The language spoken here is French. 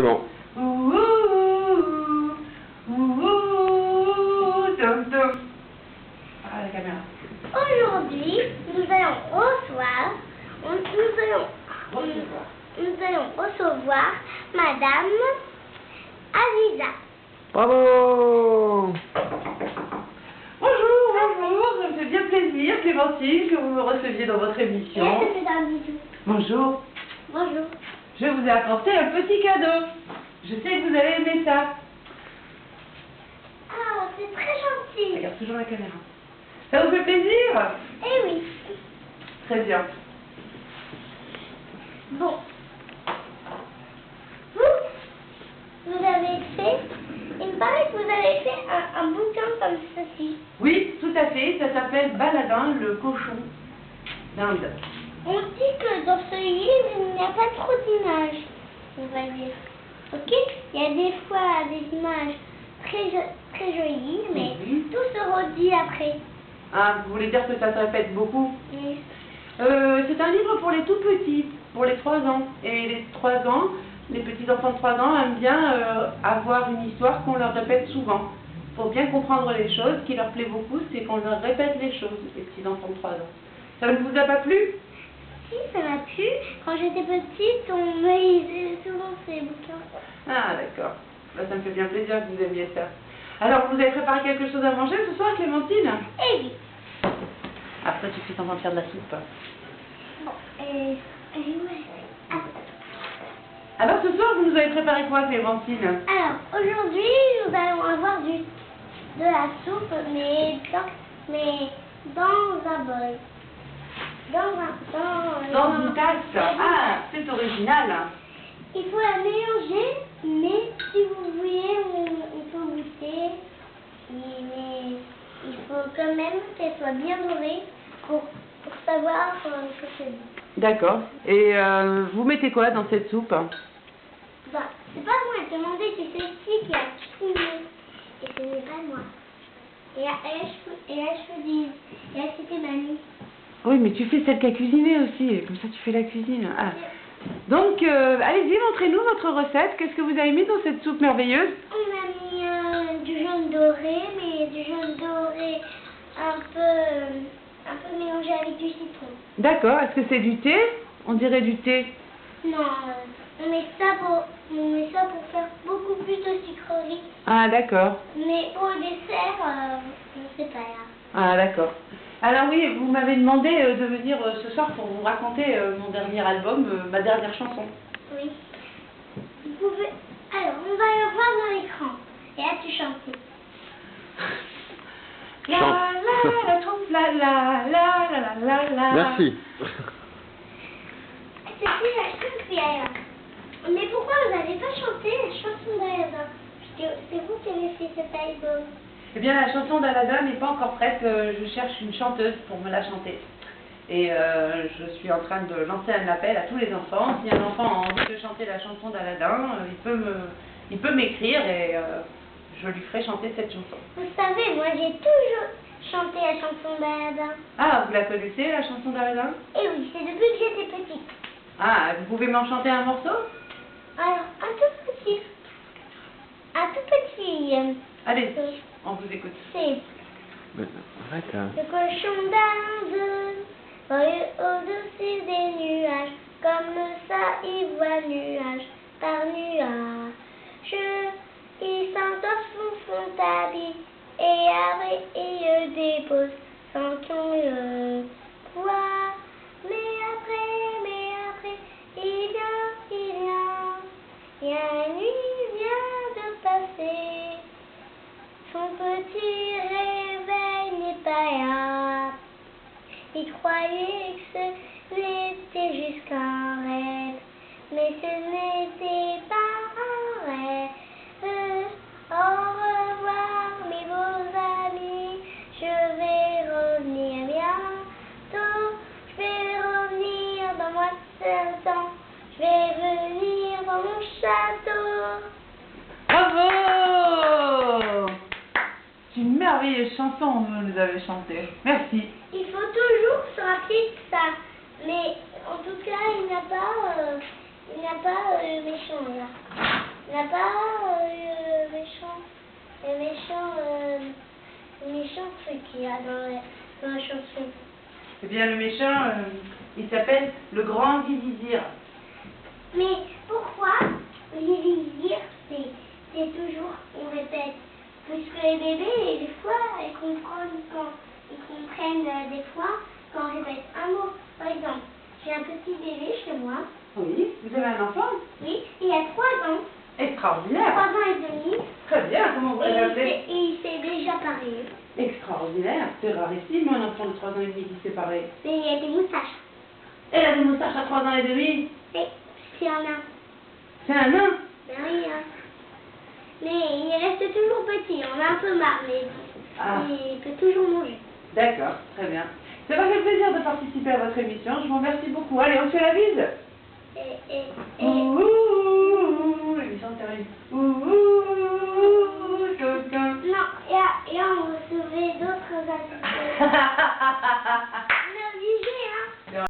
Non. Ouh, tom tom. Ah, la caméra. Aujourd'hui, nous allons recevoir Madame Aziza. Bravo. Bonjour, bonjour, ça me fait bien plaisir, Clémentine, que vous me receviez dans votre Et émission. elle te fait un bisou. Bonjour, Bonjour. je vous ai apporté un petit cadeau. Je sais que vous allez aimer ça. Ah, c'est très gentil. Regarde toujours la caméra. Ça vous fait plaisir? Eh oui. Très bien. Bon. Vous avez fait, il me paraît que vous avez fait un bouquin comme ceci. Oui, tout à fait, ça s'appelle Baladin, le cochon d'Inde. On dit que dans ce livre, il n'y a pas trop d'images, on va dire. Ok? Il y a des fois des images très jolies, mais Oui. tout se redit après. Ah, vous voulez dire que ça se répète beaucoup? Oui. C'est un livre pour les tout petits, pour les 3 ans. Et les 3 ans, les petits enfants de 3 ans aiment bien avoir une histoire qu'on leur répète souvent. Pour bien comprendre les choses, ce qui leur plaît beaucoup, c'est qu'on leur répète les choses, les petits enfants de 3 ans. Ça ne vous a pas plu? Si, ça m'a plu. Quand j'étais petite, on me lisait souvent ces bouquins. Ah, d'accord. Bah, ça me fait bien plaisir que vous aimiez ça. Alors, vous avez préparé quelque chose à manger ce soir, Clémentine? Eh oui. Après, tu fais semblant de faire de la soupe. Bon, ouais. Alors, ce soir, vous nous avez préparé quoi, Clémentine? Alors, aujourd'hui, nous allons avoir de la soupe, mais dans un bol. Dans une tasse. Ah, c'est original. Il faut la mélanger, mais si vous voulez, on peut goûter. Mais il faut quand même qu'elle soit bien dorée pour savoir que c'est bon. D'accord. Et vous mettez quoi dans cette soupe? Bah, c'est pas moi, j'ai demandé que c'est ici qui a cuisiné. Et ce n'est pas moi. Et c'était Manu. Oui, mais tu fais celle qui a cuisiné aussi. Comme ça, tu fais la cuisine. Ah. Donc, allez-y, montrez-nous votre recette. Qu'est-ce que vous avez mis dans cette soupe merveilleuse? On a mis du jaune doré, mais du jaune doré un peu mélangé avec du citron. D'accord. Est-ce que c'est du thé? On dirait du thé. Non, on met ça pour faire beaucoup plus de sucreries. Ah, d'accord. Mais pour le dessert, on ne sait pas là. Ah, d'accord. Alors oui, vous m'avez demandé de venir ce soir pour vous raconter mon dernier album, ma dernière chanson. Oui. Vous pouvez... Alors, on va le voir dans l'écran. Et là, tu chantes. La la la trompe, la la la la la la. Merci. C'est qui la chanson? Mais pourquoi vous n'avez pas chanté la chanson d'Aladin? Parce que c'est vous qui avez fait cet album. Eh bien, la chanson d'Aladin n'est pas encore prête. Je cherche une chanteuse pour me la chanter. Et je suis en train de lancer un appel à tous les enfants. Si un enfant a envie de chanter la chanson d'Aladin, il peut m'écrire et je lui ferai chanter cette chanson. Vous savez, moi j'ai toujours chanté la chanson d'Aladin. Ah, vous la connaissez, la chanson d'Aladin? Eh oui, c'est depuis que j'étais petite. Ah, vous pouvez m'en chanter un morceau? Alors, un tout petit. Allez, on vous écoute. C'est Arrête, hein. le cochon d'Inde, voyeux au-dessus des nuages, comme ça il voit nuage par nuage. Il s'entorse son tapis et après il dépose sans qu'on le voit. Mais après, il vient, la nuit vient de passer. Son petit réveil n'est pas là. Il croyait que ce n'était juste qu'un rêve, mais ce n'était pas un rêve. Au revoir mes beaux amis, je vais revenir bientôt. Je vais revenir dans moi seul temps, je vais venir dans mon château. Bravo! C'est une merveilleuse chanson que vous nous avez chantée. Merci. Il faut toujours se rappeler de ça. Mais en tout cas, il n'y a pas méchant là. a pas le méchant truc qu'il y a dans la chanson. Eh bien, le méchant, il s'appelle le grand vizir. Mais pourquoi les vizir, c'est toujours, on répète, parce que les bébés, des fois, ils comprennent des fois quand on répète un mot. Par exemple, j'ai un petit bébé chez moi. Oui, vous avez un enfant? Oui, il a 3 ans. Extraordinaire. 3 ans et demi. Très bien, comment vous l'avez appelé? Et il s'est déjà parlé. Extraordinaire, c'est rarissime un enfant de 3 ans et demi qui s'est séparé. Mais il a des moustaches. Elle a des moustaches à 3 ans et demi. Et c'est un nain. C'est un nain. Ben oui, hein. Mais il reste toujours petit, on a un peu marre, mais Ah. il peut toujours manger. D'accord, très bien. Ça m'a fait plaisir de participer à votre émission, je vous remercie beaucoup. Allez, on fait la bise. Ouh, l'émission termine. Ouh, coquin. Non, et on recevait d'autres amis.